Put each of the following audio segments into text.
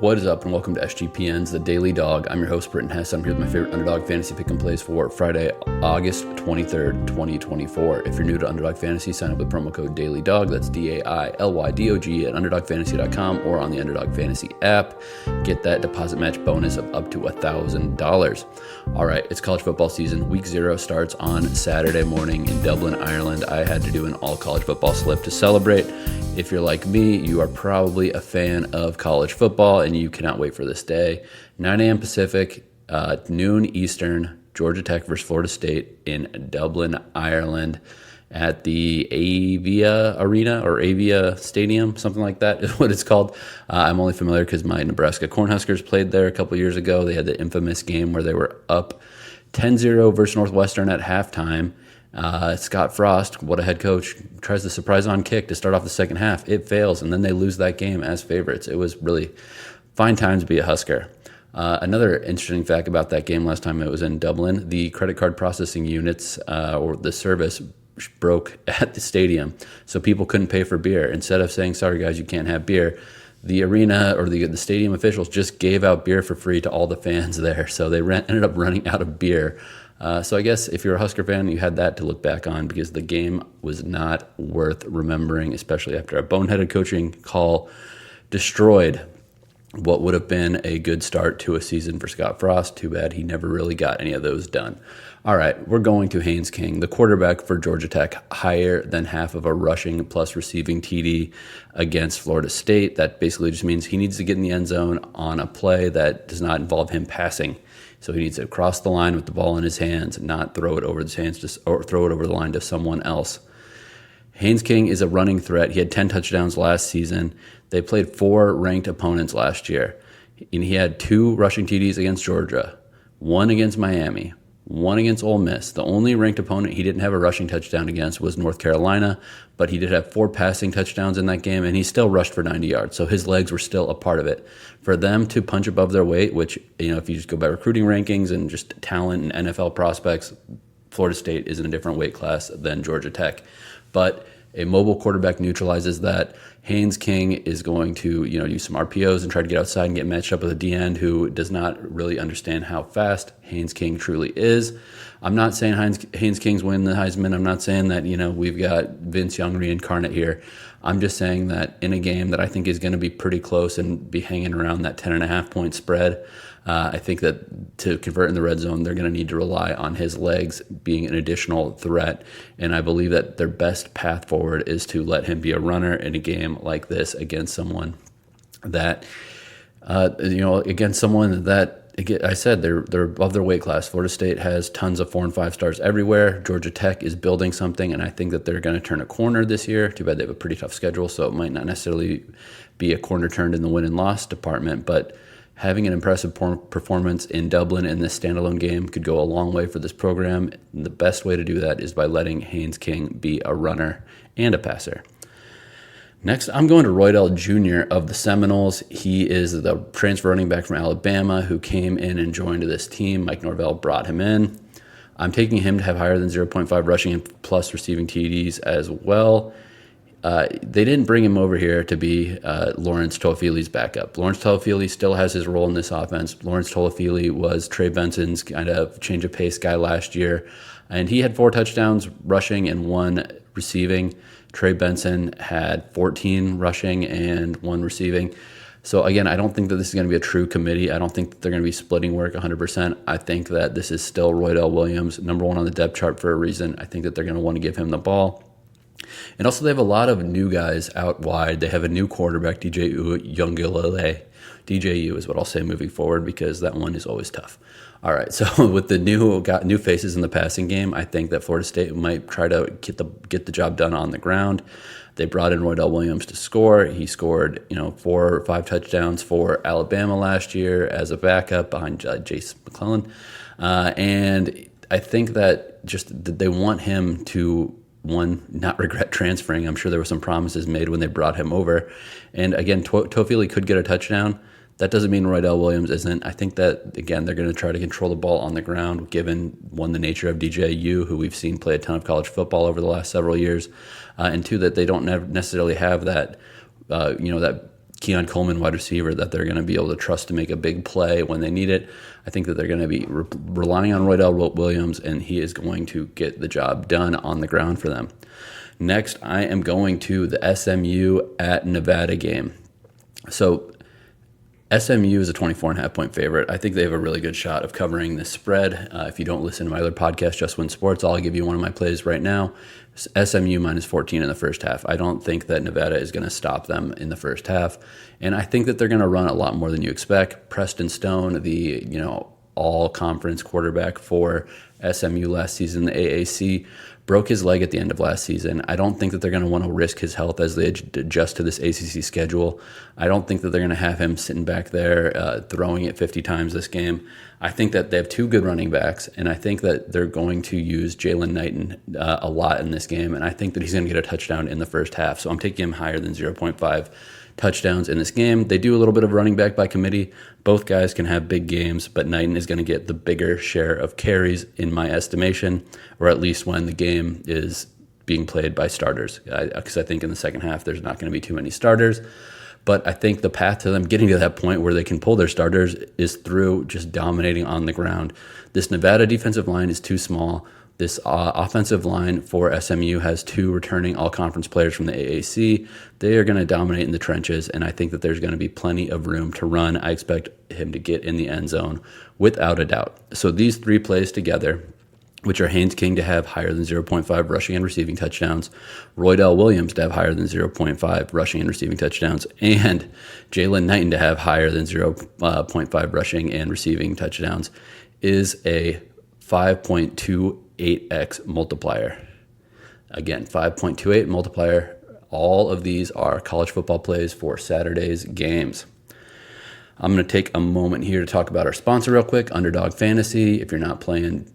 What is up, and welcome to SGPN's The Daily Dog. I'm your host, Britton Hess. I'm here with my favorite Underdog Fantasy Pick and Plays for Friday, August 23rd, 2024. If you're new to Underdog Fantasy, sign up with promo code DailyDog. That's DAILYDOG at UnderdogFantasy.com or on the Underdog Fantasy app. Get that deposit match bonus of up to $1,000. All right, it's college football season. Week 0 starts on Saturday morning in Dublin, Ireland. I had to do an all-college football slip to celebrate. If you're like me, you are probably a fan of college football and you cannot wait for this day. 9 a.m. Pacific, noon Eastern, Georgia Tech versus Florida State in Dublin, Ireland at the Avia Arena or Avia Stadium, something like that is what it's called. I'm only familiar because my Nebraska Cornhuskers played there a couple years ago. They had the infamous game where they were up 10-0 versus Northwestern at halftime. Scott Frost, what a head coach, tries the surprise on kick to start off the second half. It fails, and then they lose that game as favorites. It was really fine time to be a Husker. Another interesting fact about that game last time it was in Dublin, the credit card processing units or the service broke at the stadium, so people couldn't pay for beer. Instead of saying, sorry guys, you can't have beer, the arena or the stadium officials just gave out beer for free to all the fans there, so they ended up running out of beer. So I guess if you're a Husker fan, you had that to look back on because the game was not worth remembering, especially after a boneheaded coaching call destroyed what would have been a good start to a season for Scott Frost. Too bad he never really got any of those done. All right, we're going to Haynes King, the quarterback for Georgia Tech, higher than half of a rushing plus receiving TD against Florida State. That basically just means he needs to get in the end zone on a play that does not involve him passing. So he needs to cross the line with the ball in his hands, not throw it over his hands or throw it over the line to someone else. Haynes King is a running threat. He had 10 touchdowns last season. They played 4 ranked opponents last year. And he had 2 rushing TDs against Georgia, 1 against Miami, 1 against Ole Miss. The only ranked opponent he didn't have a rushing touchdown against was North Carolina, but he did have 4 passing touchdowns in that game, and he still rushed for 90 yards. So his legs were still a part of it. For them to punch above their weight, which, if you just go by recruiting rankings and just talent and NFL prospects, Florida State is in a different weight class than Georgia Tech. But a mobile quarterback neutralizes that. Haynes King is going to, use some RPOs and try to get outside and get matched up with a D-end who does not really understand how fast Haynes King truly is. I'm not saying Haynes King's winning the Heisman. I'm not saying that, we've got Vince Young reincarnate here. I'm just saying that in a game that I think is going to be pretty close and be hanging around that 10.5 point spread, I think that to convert in the red zone, they're going to need to rely on his legs being an additional threat. And I believe that their best path forward is to let him be a runner in a game like this against someone that, I said they're above their weight class. Florida State has tons of 4 and 5 stars everywhere. Georgia Tech is building something, and I think that they're going to turn a corner this year. Too bad they have a pretty tough schedule, so it might not necessarily be a corner turned in the win and loss department, but having an impressive performance in Dublin in this standalone game could go a long way for this program. And the best way to do that is by letting Haynes King be a runner and a passer. Next, I'm going to Roydell Jr. of the Seminoles. He is the transfer running back from Alabama who came in and joined this team. Mike Norvell brought him in. I'm taking him to have higher than 0.5 rushing and plus receiving TDs as well. They didn't bring him over here to be Lawrence Toafili's backup. Lawrence Toafili still has his role in this offense. Lawrence Toafili was Trey Benson's kind of change of pace guy last year, and he had 4 touchdowns rushing and 1 receiving. Trey Benson had 14 rushing and 1 receiving. So again, I don't think that this is going to be a true committee. I don't think that they're going to be splitting work 100%. I think that this is still Roydell Williams, number 1 on the depth chart for a reason. I think that they're going to want to give him the ball. And also they have a lot of new guys out wide. They have a new quarterback, DJ Uiagalelei. DJU is what I'll say moving forward because that one is always tough. All right, so with the new faces in the passing game, I think that Florida State might try to get the job done on the ground. They brought in Roydell Williams to score. He scored 4 or 5 touchdowns for Alabama last year as a backup behind Jace McClellan. And I think that they want him to, one, not regret transferring. I'm sure there were some promises made when they brought him over. And again, Toafili could get a touchdown. That doesn't mean Roydell Williams isn't. I think that, again, they're going to try to control the ball on the ground, given, one, the nature of DJU, who we've seen play a ton of college football over the last several years, and 2, that they don't necessarily have that, that Keon Coleman, wide receiver, that they're going to be able to trust to make a big play when they need it. I think that they're going to be relying on Roydell Williams, and he is going to get the job done on the ground for them. Next, I am going to the SMU at Nevada game. So SMU is a 24.5 point favorite. I think they have a really good shot of covering this spread. If you don't listen to my other podcast, Just Win Sports, I'll give you one of my plays right now. SMU minus 14 in the first half. I don't think that Nevada is going to stop them in the first half. And I think that they're going to run a lot more than you expect. Preston Stone, the all-conference quarterback for SMU last season, the AAC, broke his leg at the end of last season. I don't think that they're going to want to risk his health as they adjust to this ACC schedule. I don't think that they're going to have him sitting back there throwing it 50 times this game. I think that they have two good running backs, and I think that they're going to use Jalen Knighton a lot in this game, and I think that he's going to get a touchdown in the first half. So I'm taking him higher than 0.5 touchdowns in this game. They do a little bit of running back by committee. Both guys can have big games, but Knighton is going to get the bigger share of carries in my estimation, or at least when the game is being played by starters. Because I think in the second half there's not going to be too many starters. But I think the path to them getting to that point where they can pull their starters is through just dominating on the ground. This Nevada defensive line is too small. This offensive line for SMU has two returning all-conference players from the AAC. They are going to dominate in the trenches, and I think that there's going to be plenty of room to run. I expect him to get in the end zone without a doubt. So these three plays together, which are Haynes King to have higher than 0.5 rushing and receiving touchdowns, Roydell Williams to have higher than 0.5 rushing and receiving touchdowns, and Jalen Knighton to have higher than 0.5 rushing and receiving touchdowns, is a 5.28x multiplier. Again, 5.28 multiplier. All of these are college football plays for Saturday's games. I'm going to take a moment here to talk about our sponsor real quick, Underdog Fantasy. If you're not playing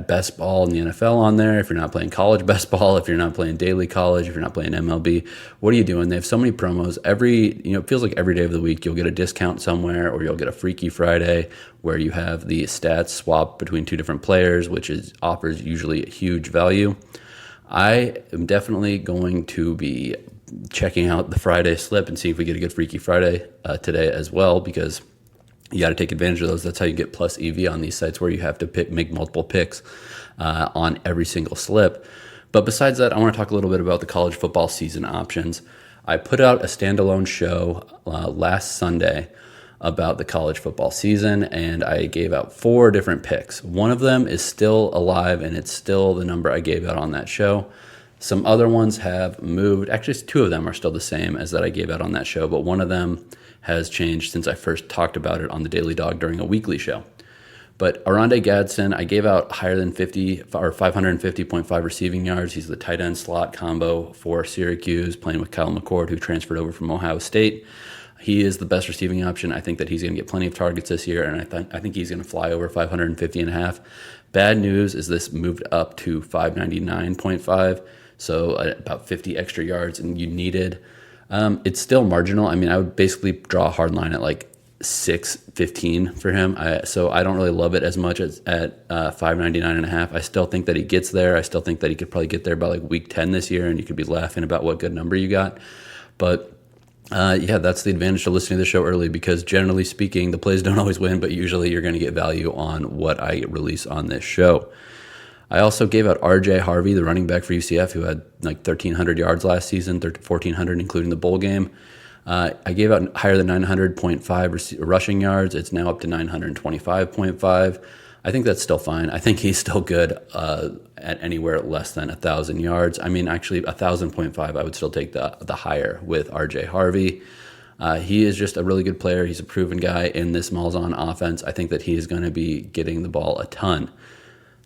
best ball in the NFL on there, if you're not playing college best ball, if you're not playing daily college, if you're not playing MLB, what are you doing? They have so many promos. It feels like every day of the week you'll get a discount somewhere, or you'll get a Freaky Friday where you have the stats swap between two different players, which offers usually a huge value. I am definitely going to be checking out the Friday slip and see if we get a good Freaky Friday today as well, because you got to take advantage of those. That's how you get plus EV on these sites where you have to make multiple picks on every single slip. But besides that, I want to talk a little bit about the college football season options. I put out a standalone show last Sunday about the college football season, and I gave out 4 different picks. One of them is still alive, and it's still the number I gave out on that show. Some other ones have moved. Actually, 2 of them are still the same as that I gave out on that show, but one of them has changed since I first talked about it on the Daily Dog during a weekly show. But Arande Gadsden, I gave out higher than 50 or 550.5 receiving yards. He's the tight end slot combo for Syracuse, playing with Kyle McCord, who transferred over from Ohio State. He is the best receiving option. I think that he's going to get plenty of targets this year, and I think he's going to fly over 550.5. Bad news is this moved up to 599.5, so about 50 extra yards, and you needed. It's still marginal. I mean, I would basically draw a hard line at like 615 for him. So I don't really love it as much as at 599.5. I still think that he gets there. I still think that he could probably get there by like week 10 this year, and you could be laughing about what good number you got. But that's the advantage to listening to the show early, because generally speaking, the plays don't always win, but usually you're going to get value on what I release on this show. I also gave out RJ Harvey, the running back for UCF, who had like 1,300 yards last season, 1,400 including the bowl game. I gave out higher than 900.5 rushing yards. It's now up to 925.5. I think that's still fine. I think he's still good at anywhere less than 1,000 yards. I mean, actually, 1,000.5, I would still take the higher with RJ Harvey. He is just a really good player. He's a proven guy in this Malzahn offense. I think that he is going to be getting the ball a ton.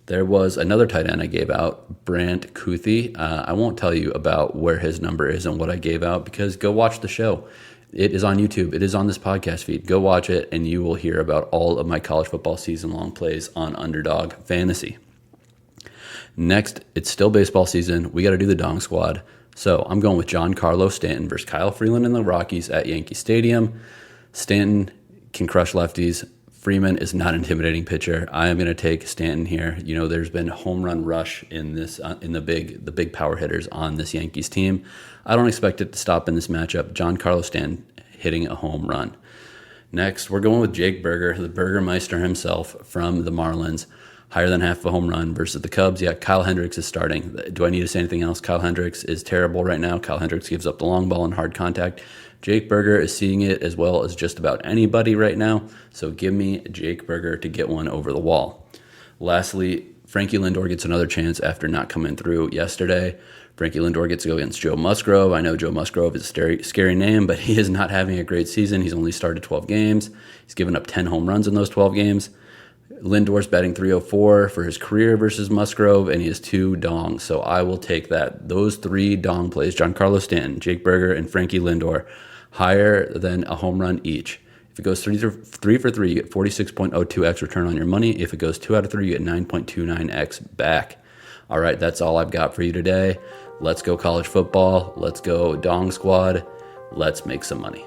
There was another tight end I gave out, Brant Kuthi. I won't tell you about where his number is and what I gave out, because go watch the show. It is on YouTube. It is on this podcast feed. Go watch it, and you will hear about all of my college football season-long plays on Underdog Fantasy. Next, it's still baseball season. We got to do the Dong Squad. So I'm going with Giancarlo Stanton versus Kyle Freeland and the Rockies at Yankee Stadium. Stanton can crush lefties. Freeman is not an intimidating pitcher. I am going to take Stanton here. You know, there's been a home run rush in this in the big power hitters on this Yankees team. I don't expect it to stop in this matchup. Giancarlo Stanton, hitting a home run. Next, we're going with Jake Berger, the Burgermeister himself from the Marlins. Higher than half a home run versus the Cubs. Yeah, Kyle Hendricks is starting. Do I need to say anything else? Kyle Hendricks is terrible right now. Kyle Hendricks gives up the long ball in hard contact. Jake Berger is seeing it as well as just about anybody right now. So give me Jake Berger to get one over the wall. Lastly, Frankie Lindor gets another chance after not coming through yesterday. Frankie Lindor gets to go against Joe Musgrove. I know Joe Musgrove is a scary name, but he is not having a great season. He's only started 12 games. He's given up 10 home runs in those 12 games. Lindor's batting .304 for his career versus Musgrove, and he has 2 dongs. So I will take that. Those 3 dong plays, Giancarlo Stanton, Jake Berger, and Frankie Lindor, higher than a home run each. If it goes 3 for 3, you get 46.02x return on your money. If it goes 2 out of 3, you get 9.29x back. All right, that's all I've got for you today. Let's go college football. Let's go Dong Squad. Let's make some money.